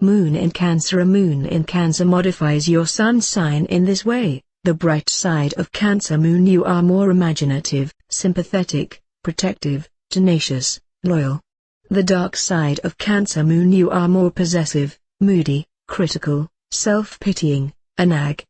Moon in Cancer. A moon in Cancer modifies your sun sign in this way. The bright side of Cancer moon: you are more imaginative, sympathetic, protective, tenacious, loyal. The dark side of Cancer moon: you are more possessive, moody, critical, self-pitying, a nag.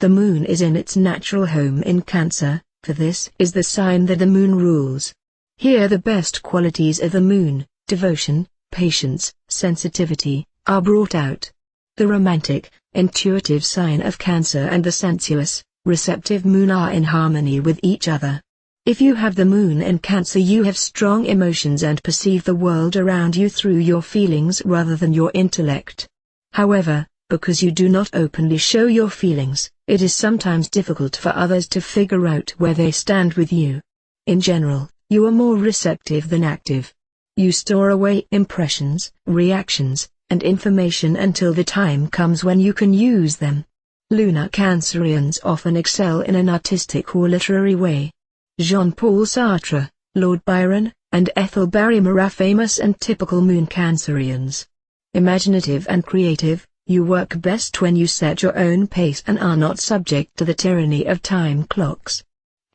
The moon is in its natural home in Cancer, for this is the sign that the moon rules. Here the best qualities of the moon, devotion, patience, sensitivity, are brought out. The romantic, intuitive sign of Cancer and the sensuous, receptive moon are in harmony with each other. If you have the moon in Cancer, you have strong emotions and perceive the world around you through your feelings rather than your intellect. However, because you do not openly show your feelings, it is sometimes difficult for others to figure out where they stand with you. In general, you are more receptive than active. You store away impressions, reactions, and information until the time comes when you can use them. Lunar Cancerians often excel in an artistic or literary way. Jean-Paul Sartre, Lord Byron, and Ethel Barrymore are famous and typical moon Cancerians. Imaginative and creative, you work best when you set your own pace and are not subject to the tyranny of time clocks.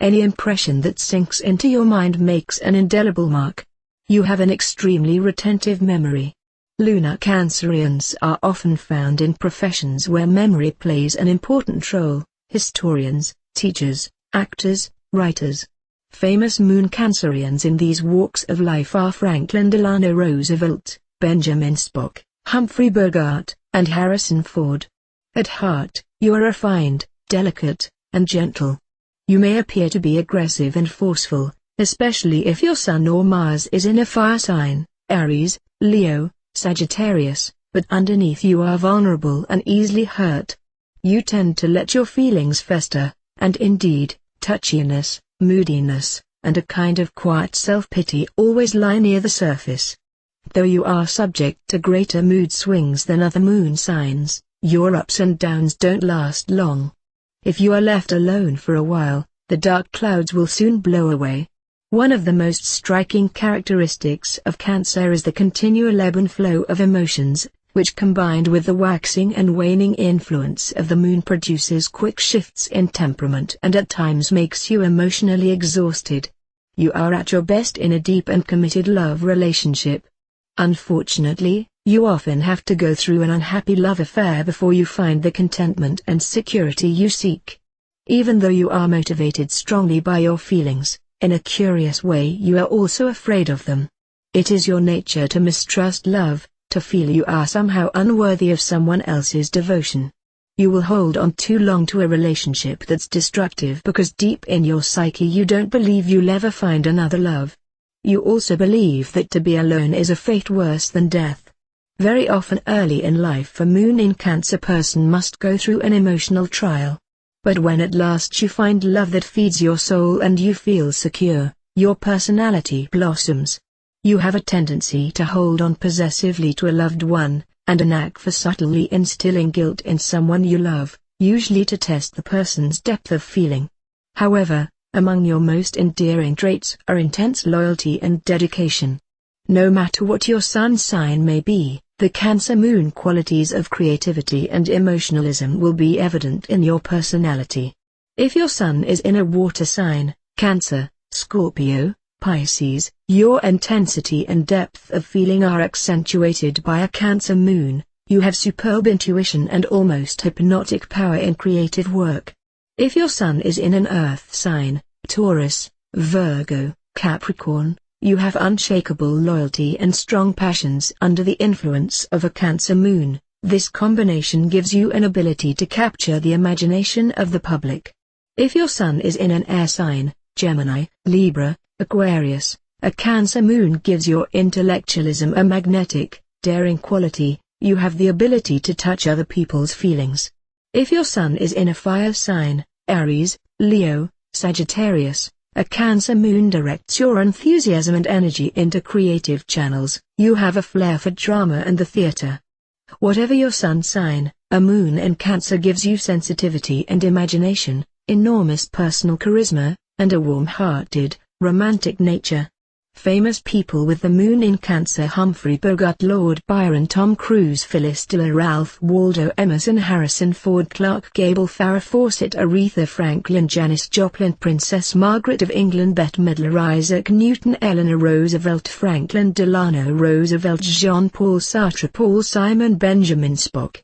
Any impression that sinks into your mind makes an indelible mark. You have an extremely retentive memory. Lunar Cancerians are often found in professions where memory plays an important role: historians, teachers, actors, writers. Famous moon Cancerians in these walks of life are Franklin Delano Roosevelt, Benjamin Spock, Humphrey Bogart, and Harrison Ford. At heart, you are refined, delicate, and gentle. You may appear to be aggressive and forceful, especially if your Sun or Mars is in a fire sign, Aries, Leo, Sagittarius, but underneath you are vulnerable and easily hurt. You tend to let your feelings fester, and indeed, touchiness, moodiness, and a kind of quiet self-pity always lie near the surface. Though you are subject to greater mood swings than other moon signs, your ups and downs don't last long. If you are left alone for a while, the dark clouds will soon blow away. One of the most striking characteristics of Cancer is the continual ebb and flow of emotions, which combined with the waxing and waning influence of the moon produces quick shifts in temperament and at times makes you emotionally exhausted. You are at your best in a deep and committed love relationship. Unfortunately, you often have to go through an unhappy love affair before you find the contentment and security you seek. Even though you are motivated strongly by your feelings, in a curious way you are also afraid of them. It is your nature to mistrust love, to feel you are somehow unworthy of someone else's devotion. You will hold on too long to a relationship that's destructive because deep in your psyche you don't believe you'll ever find another love. You also believe that to be alone is a fate worse than death. Very often early in life a moon in Cancer person must go through an emotional trial. But when at last you find love that feeds your soul and you feel secure, your personality blossoms. You have a tendency to hold on possessively to a loved one, and a knack for subtly instilling guilt in someone you love, usually to test the person's depth of feeling. However, among your most endearing traits are intense loyalty and dedication. No matter what your sun sign may be, the Cancer moon qualities of creativity and emotionalism will be evident in your personality. If your Sun is in a water sign, Cancer, Scorpio, Pisces, your intensity and depth of feeling are accentuated by a Cancer moon. You have superb intuition and almost hypnotic power in creative work. If your Sun is in an earth sign, Taurus, Virgo, Capricorn, you have unshakable loyalty and strong passions under the influence of a Cancer moon. This combination gives you an ability to capture the imagination of the public. If your Sun is in an air sign, Gemini, Libra, Aquarius, a Cancer moon gives your intellectualism a magnetic, daring quality. You have the ability to touch other people's feelings. If your Sun is in a fire sign, Aries, Leo, Sagittarius, a Cancer moon directs your enthusiasm and energy into creative channels. You have a flair for drama and the theater. Whatever your sun sign, a moon in Cancer gives you sensitivity and imagination, enormous personal charisma, and a warm-hearted, romantic nature. Famous people with the moon in Cancer: Humphrey Bogart, Lord Byron, Tom Cruise, Phyllis Diller, Ralph Waldo Emerson, Harrison Ford, Clark Gable, Farrah Fawcett, Aretha Franklin, Janis Joplin, Princess Margaret of England, Bette Midler, Isaac Newton, Eleanor Roosevelt, Franklin Delano Roosevelt, Jean-Paul Sartre, Paul Simon, Benjamin Spock.